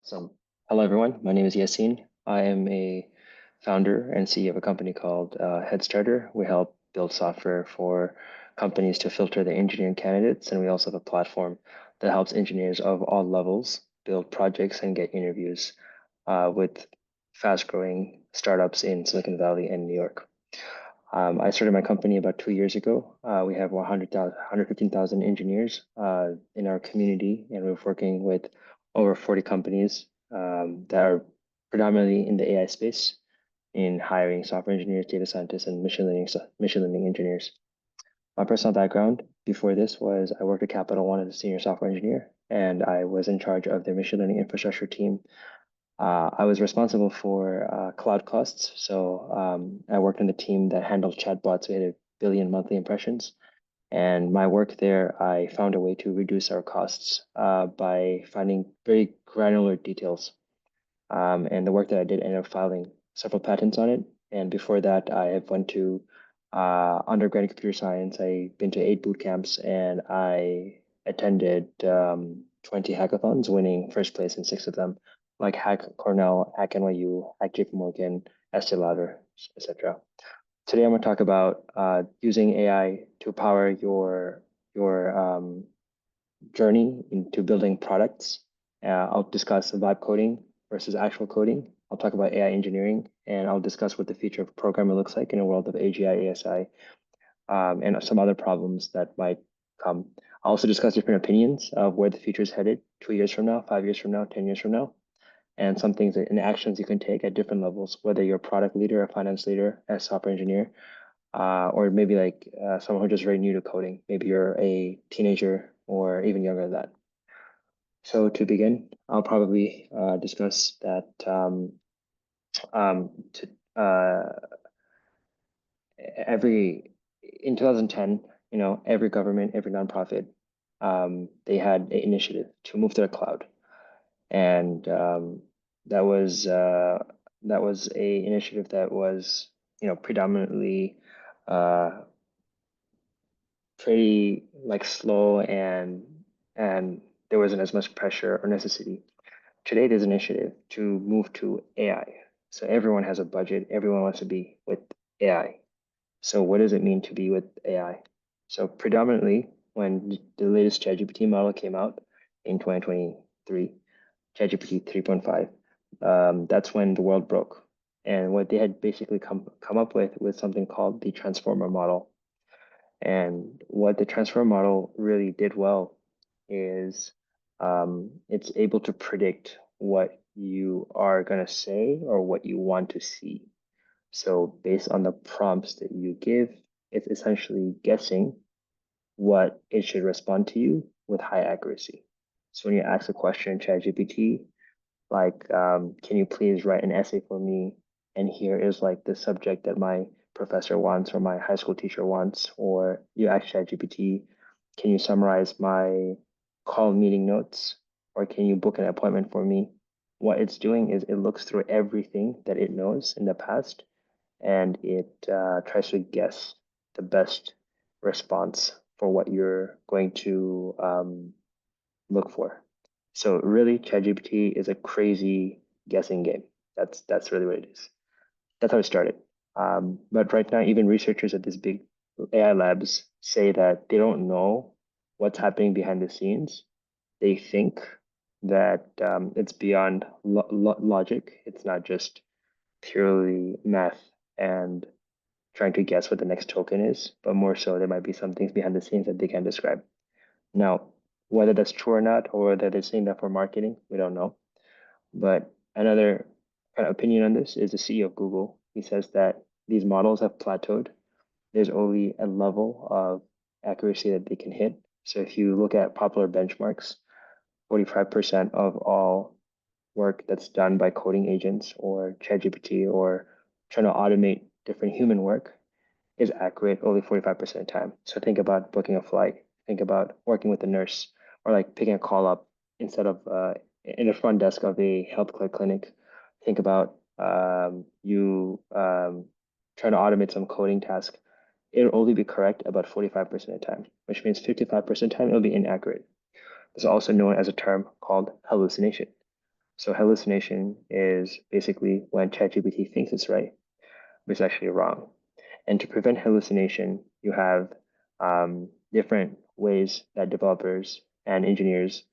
So, hello everyone. My name is Yasin. I am a founder and CEO of a company called Headstarter. We help build software for companies to filter their engineering candidates, and we also have a platform that helps engineers of all levels build projects and get interviews with fast-growing startups in Silicon Valley and New York. I started my company about 2 years ago. We have 115,000 engineers in our community, and we're working with over 40 companies that are predominantly in the AI space in hiring software engineers, data scientists, and machine learning engineers. My personal background before this was I worked at Capital One as a senior software engineer, and I was in charge of their machine learning infrastructure team. I was responsible for cloud costs. So I worked on the team that handled chatbots. We had 1 billion monthly impressions. And my work there, I found a way to reduce our costs by finding very granular details. And the work that I did ended up filing several patents on it. And before that, I have went to undergrad in computer science. I've been to 8 boot camps, and I attended 20 hackathons, winning first place in 6 of them, like Hack Cornell, Hack NYU, Hack JP Morgan, Estee Lauder, etc. Today, I'm going to talk about using AI to power your journey into building products. I'll discuss vibe coding versus actual coding. I'll talk about AI engineering, and I'll discuss what the future of programming looks like in a world of AGI, ASI, and some other problems that might come. I'll also discuss different opinions of where the future is headed 2 years from now, 5 years from now, 10 years from now, and some things and actions you can take at different levels, whether you're a product leader, a finance leader, a software engineer, or maybe like someone who's just very new to coding. Maybe you're a teenager or even younger than that. So to begin, I'll probably discuss that to, every in 2010, every government, every nonprofit, they had an initiative to move to the cloud, and that was a initiative that was predominantly uh, pretty like slow, and there wasn't as much pressure or necessity. Today, there's an initiative to move to AI. So everyone has a budget. Everyone wants to be with AI. So what does it mean to be with AI? So predominantly, when the latest ChatGPT model came out in 2023, ChatGPT 3.5, that's when the world broke. And what they had basically come up with was something called the transformer model. And what the transfer model really did well is it's able to predict what you are going to say or what you want to see. So based on the prompts that you give, it's essentially guessing what it should respond to you with high accuracy. So when you ask a question in ChatGPT, like, can you please write an essay for me? And here is like the subject that my professor wants or my high school teacher wants. Or you ask ChatGPT, can you summarize my call meeting notes? Or can you book an appointment for me? What it's doing is it looks through everything that it knows in the past, and it tries to guess the best response for what you're going to look for. So really, ChatGPT is a crazy guessing game. That's really what it is. That's how it started. But right now, even researchers at these big AI labs say that they don't know what's happening behind the scenes. They think that it's beyond logic. It's not just purely math and trying to guess what the next token is, but more so there might be some things behind the scenes that they can't describe. Now, whether that's true or not, or whether they're saying that for marketing, we don't know. But another kind of opinion on this is the CEO of Google. He says that these models have plateaued. There's only a level of accuracy that they can hit. So if you look at popular benchmarks, 45% of all work that's done by coding agents or ChatGPT or trying to automate different human work is accurate only 45% of the time. So think about booking a flight, think about working with a nurse, or like picking a call up instead of in the front desk of a healthcare clinic. Think about you trying to automate some coding task. It'll only be correct about 45% of the time, which means 55% of the time it'll be inaccurate. It's also known as a term called hallucination. So hallucination is basically when ChatGPT thinks it's right, but it's actually wrong. And to prevent hallucination, you have different ways that developers and engineers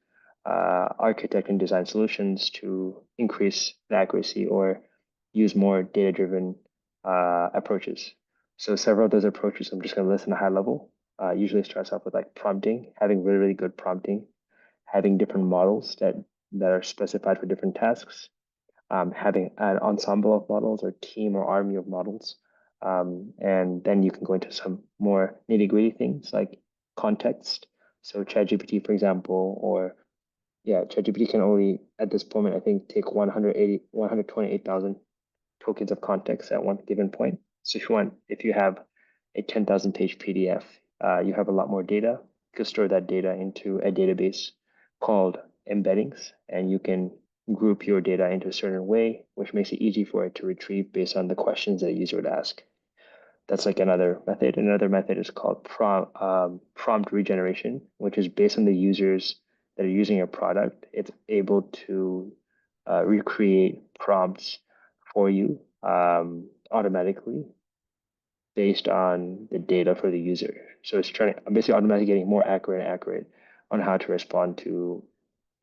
architect and design solutions to increase the accuracy or use more data-driven approaches. So several of those approaches, I'm just going to list in a high level. Usually starts off with like prompting, having really, really good prompting, having different models that are specified for different tasks, having an ensemble of models or team or army of models. And then you can go into some more nitty gritty things like context. So ChatGPT, for example, or yeah, ChatGPT can only at this moment, I think, take 128,000 tokens of context at one given point. So if you have a 10,000 page PDF, you have a lot more data. You can store that data into a database called embeddings, and you can group your data into a certain way, which makes it easy for it to retrieve based on the questions that a user would ask. That's like another method. Another method is called prompt regeneration, which is based on the users that are using your product. It's able to recreate prompts for you automatically based on the data for the user. So it's trying to basically automatically getting more accurate on how to respond to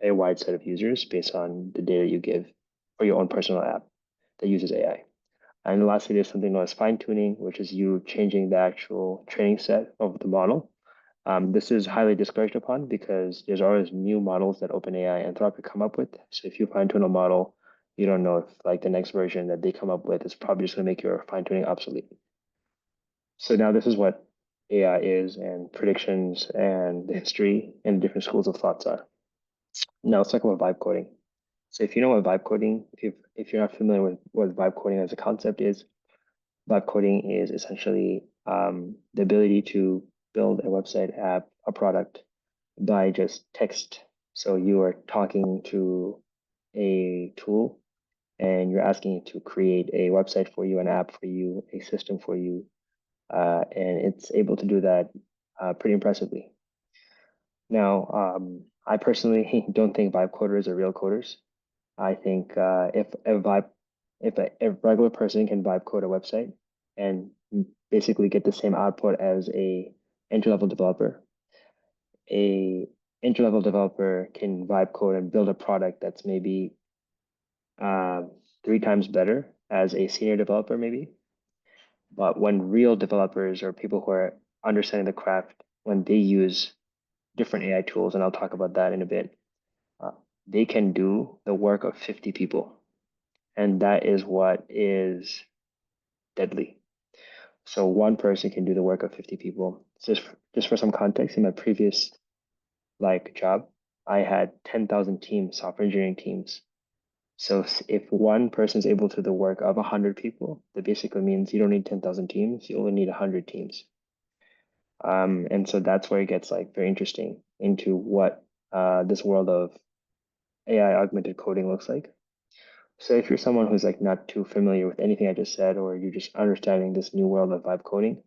a wide set of users based on the data you give for your own personal app that uses AI. And lastly, there's something known as fine tuning, which is you changing the actual training set of the model. This is highly discouraged upon because there's always new models that OpenAI and Anthropic come up with. So if you fine tune a model, you don't know if like the next version that they come up with is probably just going to make your fine tuning obsolete. So now this is what AI is and predictions and the history and different schools of thoughts are. Now let's talk about vibe coding. So if you know what vibe coding, if you're not familiar with what vibe coding as a concept is, vibe coding is essentially the ability to build a website, app, a product by just text. So you are talking to a tool and you're asking it to create a website for you, an app for you, a system for you, and it's able to do that pretty impressively. Now, I personally don't think vibe coders are real coders. I think if a regular person can vibe code a website and basically get the same output as a entry-level developer, a entry-level developer can vibe code and build a product that's maybe uh, 3 times better as a senior developer, maybe. But when real developers or people who are understanding the craft, when they use different AI tools, and I'll talk about that in a bit, uh, they can do the work of 50 people. And that is what is deadly. So one person can do the work of 50 people. Just for some context, in my previous like job, I had 10,000 teams, software engineering teams. So if one person is able to do the work of 100 people, that basically means you don't need 10,000 teams, you only need 100 teams. And so that's where it gets like very interesting into what this world of AI augmented coding looks like. So if you're someone who's like not too familiar with anything I just said, or you're just understanding this new world of vibe coding,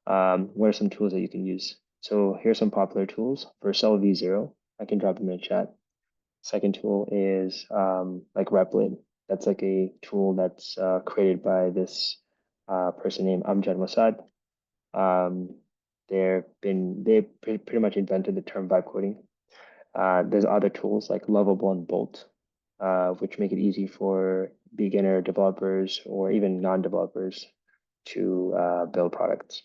what are some tools that you can use? So here's some popular tools. For Cell V0, I can drop them in chat. Second tool is like Replit. That's like a tool that's created by this person named Amjad Mossad. Um, they pretty much invented the term vibe coding. There's other tools like Lovable and Bolt, which make it easy for beginner developers or even non-developers to build products.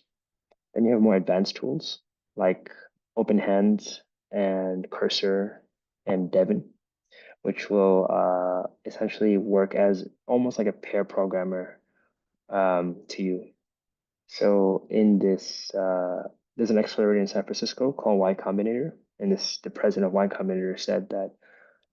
Then you have more advanced tools like OpenHands and Cursor and Devin, which will essentially work as almost like a pair programmer to you. So in this, there's an accelerator in San Francisco called Y Combinator, and the president of Y Combinator said that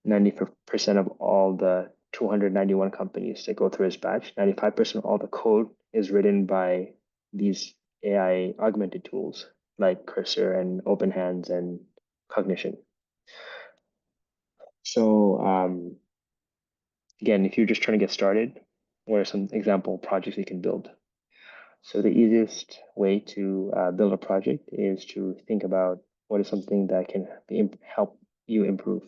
90% of all the 291 companies that go through his batch, 95% of all the code is written by these AI augmented tools like Cursor and OpenHands and Cognition. So again, if you're just trying to get started, what are some example projects you can build? So the easiest way to build a project is to think about what is something that can help you improve.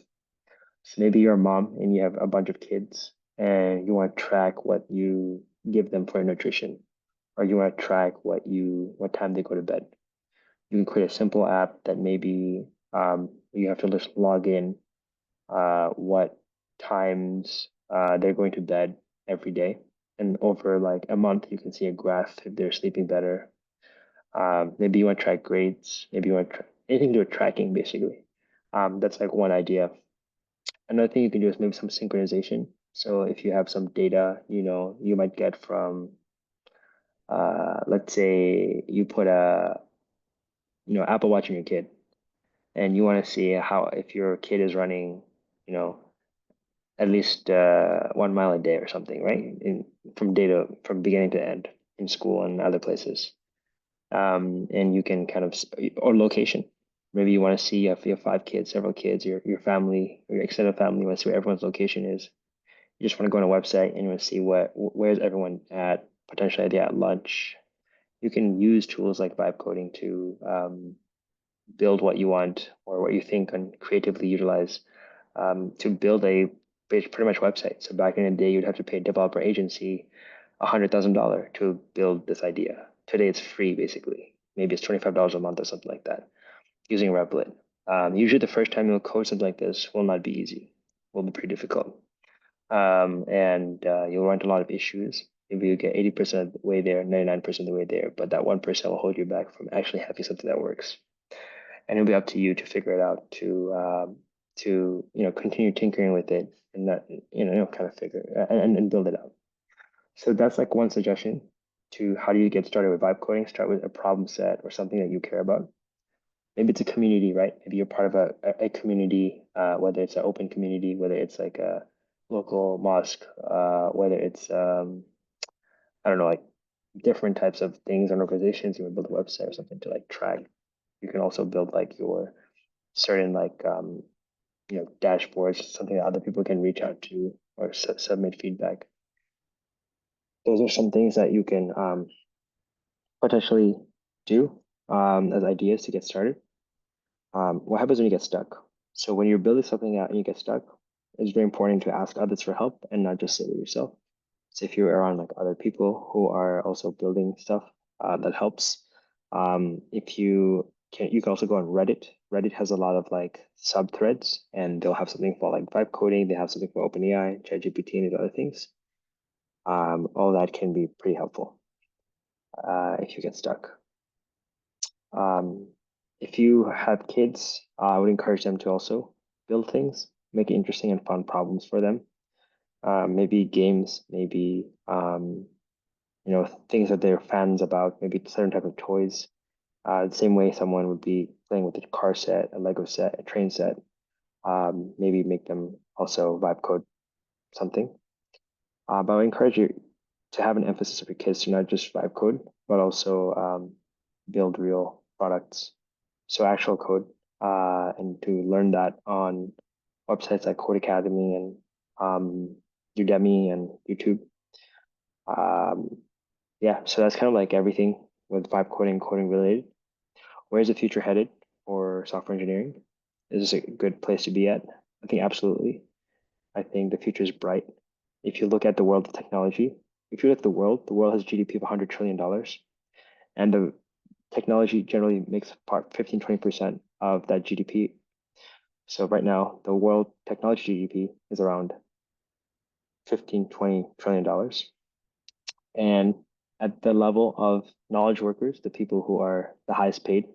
So maybe you're a mom and you have a bunch of kids and you want to track what you give them for nutrition, or you want to track what time they go to bed. You can create a simple app that maybe you have to just log in what times they're going to bed every day. And over like a month, you can see a graph if they're sleeping better. Maybe you want to track grades. Maybe you want to anything to do with tracking, basically. That's like one idea. Another thing you can do is maybe some synchronization. So if you have some data, you might get from, let's say you put Apple Watch on your kid, and you want to see how if your kid is running, you know, at least 1 mile a day or something, right? From data from beginning to end in school and other places. And you can kind of, or location. Maybe you want to see if you have 5 kids, several kids, your family, or your extended family, you want to see where everyone's location is. You just want to go on a website and you want to see where's everyone at, potentially they're at lunch. You can use tools like vibe coding to build what you want or what you think and creatively utilize to build a pretty much website. So back in the day, you'd have to pay a developer agency $100,000 to build this idea. Today, it's free basically. Maybe it's $25 a month or something like that using Replit. Usually, the first time you'll code something like this will not be easy. Will be pretty difficult, and you'll run into a lot of issues. Maybe you get 80% of the way there, 99% of the way there, but that 1% will hold you back from actually having something that works. And it'll be up to you to figure it out to continue tinkering with it and not kind of figure and build it out. So that's like one suggestion to how do you get started with vibe coding. Start with a problem set or something that you care about. Maybe it's a community, right? Maybe you're part of a community, whether it's an open community, whether it's like a local mosque, whether it's I don't know, like different types of things and organizations. You would build a website or something to like track. You can also build like your certain like dashboards, something that other people can reach out to or submit feedback. Those are some things that you can potentially do as ideas to get started. What happens when you get stuck? So when you're building something out and you get stuck, it's very important to ask others for help and not just sit with yourself. So if you're around like other people who are also building stuff, that helps. If you can also go on Reddit. Reddit has a lot of like sub threads, and they'll have something for like vibe coding. They have something for OpenAI, ChatGPT, and these other things. All that can be pretty helpful if you get stuck. Um, if you have kids, I would encourage them to also build things, make interesting and fun problems for them. Maybe games, maybe things that they're fans about, maybe certain type of toys. The same way someone would be playing with a car set, a Lego set, a train set. Maybe make them also vibe code something. But I would encourage you to have an emphasis of your kids to not just vibe code, but also build real products. So actual code, and to learn that on websites like Code Academy and Udemy and YouTube. Um, yeah, so that's kind of like everything with vibe coding and coding related. Where's the future headed for software engineering? Is this a good place to be at? I think absolutely. I think the future is bright. If you look at the world of technology, if you look at the world has a GDP of $100 trillion, and the technology generally makes part 15-20% of that GDP. So right now, the world technology GDP is around 15-20 trillion dollars. And at the level of knowledge workers, the people who are the highest paid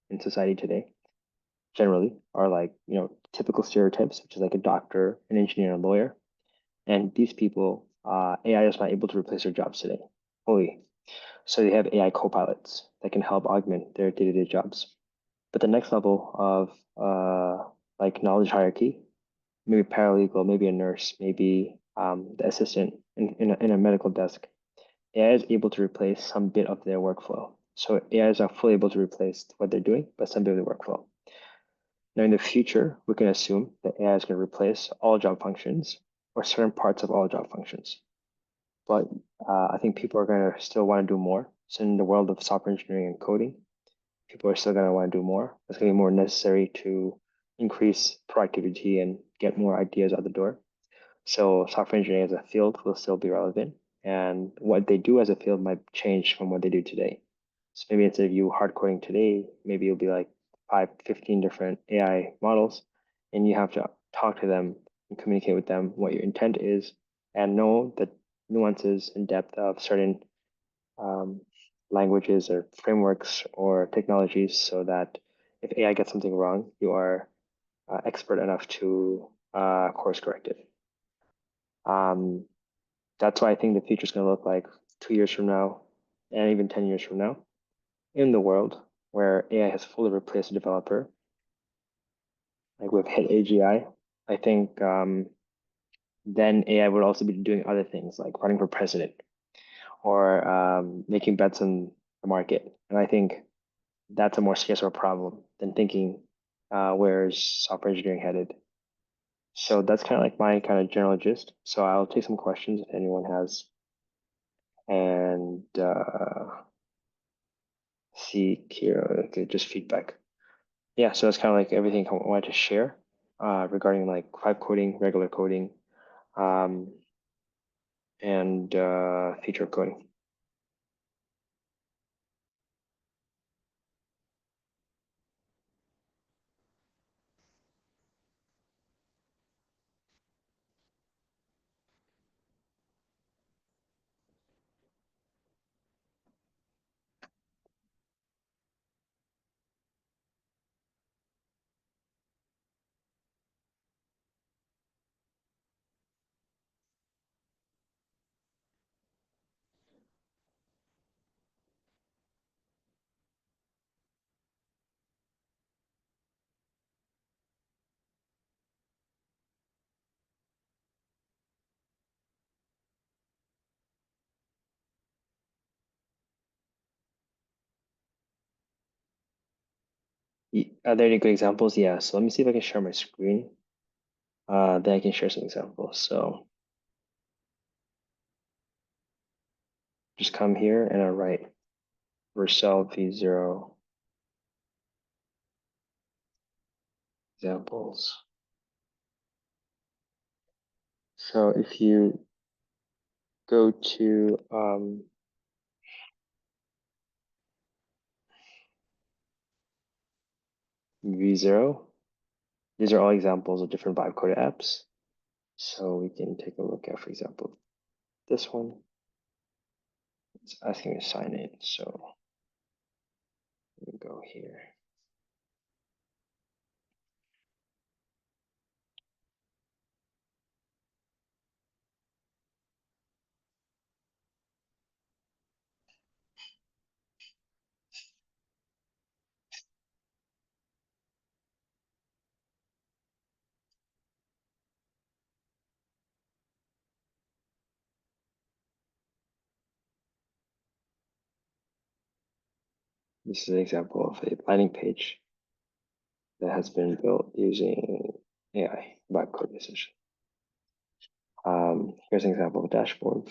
in society today, generally are like, typical stereotypes, which is like a doctor, an engineer, a lawyer. And these people, AI is not able to replace their jobs today fully. So they have AI co-pilots that can help augment their day-to-day jobs. But the next level of like knowledge hierarchy, maybe paralegal, maybe a nurse, maybe the assistant in a medical desk, AI is able to replace some bit of their workflow. So AI is not fully able to replace what they're doing, but some bit of the workflow. Now, in the future, we can assume that AI is going to replace all job functions or certain parts of all job functions. But I think people are going to still want to do more. So in the world of software engineering and coding, people are still going to want to do more. It's going to be more necessary to, increase productivity and get more ideas out the door. So software engineering as a field will still be relevant, and what they do as a field might change from what they do today. So maybe instead of you hard coding today, maybe it'll be like 15 different AI models, and you have to talk to them and communicate with them what your intent is and know the nuances and depth of certain um, languages or frameworks or technologies so that if AI gets something wrong, you are expert enough to course correct it. Um, that's why I think the future is going to look like 2 years from now and even 10 years from now in the world where AI has fully replaced a developer. Like we've hit AGI. I think then AI would also be doing other things like running for president or making bets on the market. And I think that's a more scarcer problem than thinking where's software engineering headed. So that's kind of like my kind of general gist. So I'll take some questions if anyone has, and see here, okay, just feedback. Yeah, so that's kind of like everything I wanted to share regarding like vibe coding, regular coding, um, and feature coding. Are there any good examples? Yeah, so let me see if I can share my screen. Then I can share some examples. So just come here and I'll write Vercel V0 examples. So if you go to V0, these are all examples of different vibe coded apps. So we can take a look at, for example, this one. It's asking me to sign in. So let me go here. This is an example of a landing page that has been built using AI, vibe coding essentially. Here's an example of a dashboard.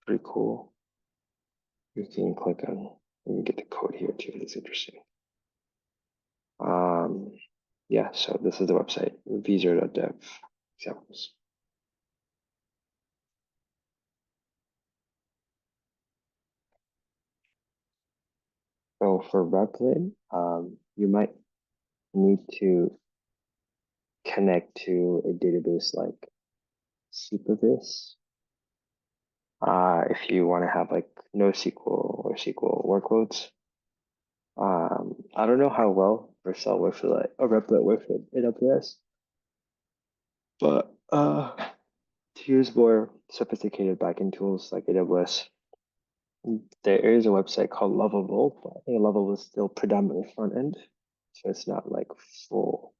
Pretty cool. You can click on and you get the code here too. That's interesting. Yeah, so this is the website, v0.dev examples. So for Replit, you might need to connect to a database like Supervis. If you want to have like NoSQL or SQL workloads. I don't know how well Vercel works with like a Replit works with AWS, but to use more sophisticated backend tools like AWS, there is a website called Lovable, but I think Lovable is still predominantly front end, so it's not like full.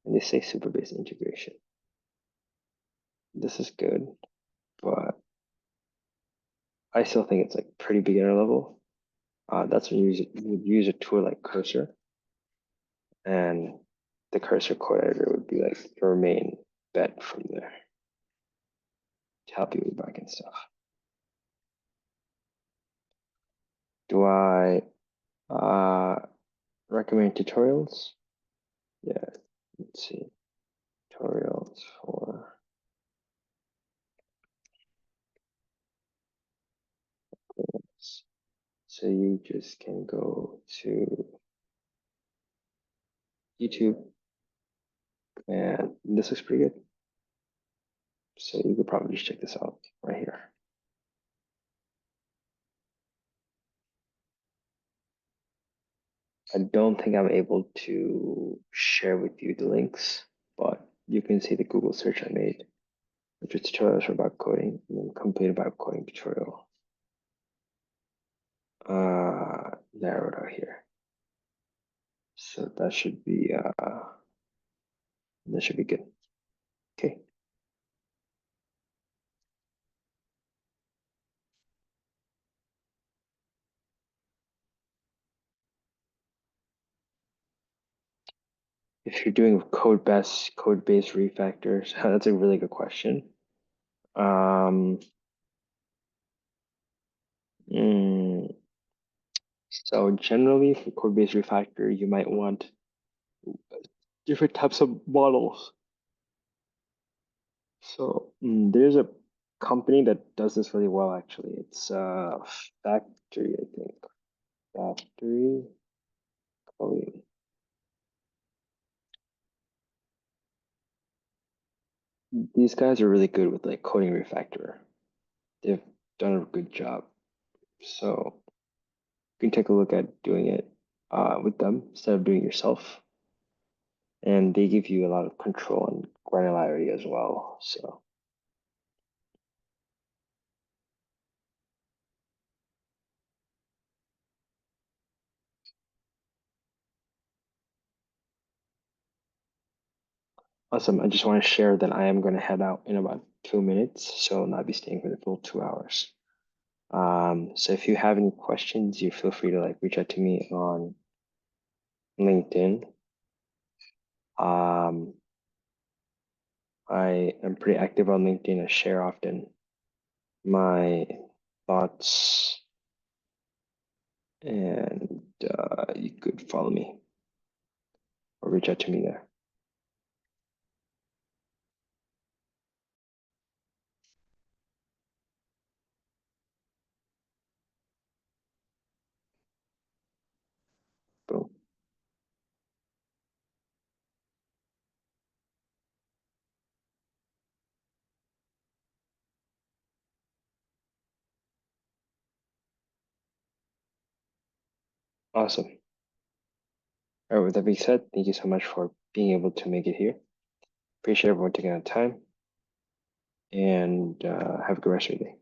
And they say Superbase integration. This is good, but I still think it's like pretty beginner level. That's when you would use a tool like Cursor, and the Cursor code editor would be like your main bet from there to help you with backend stuff. Do I recommend tutorials? Yeah, let's see. Tutorials for this. So you just can go to YouTube, and this looks pretty good. So you could probably just check this out right here. I don't think I'm able to share with you the links, but you can see the Google search I made, which is tutorials about coding, and then complete about coding tutorial. Narrowed out here. So that should be good. Okay. If you're doing code-based refactors, that's a really good question. Um, mm, so generally for code-based refactor, you might want different types of models. So there's a company that does this really well, actually. It's Factory, I think. Factory Coding. These guys are really good with like coding refactor. They've done a good job. So you can take a look at doing it with them instead of doing it yourself. And they give you a lot of control and granularity as well. So awesome. I just want to share that I am going to head out in about 2 minutes, so I'll not be staying for the full 2 hours. So if you have any questions, you feel free to like reach out to me on LinkedIn. I am pretty active on LinkedIn. I share often my thoughts, and you could follow me or reach out to me there. Boom. Awesome. All right, with that being said, thank you so much for being able to make it here. Appreciate everyone taking the time, and have a good rest of your day.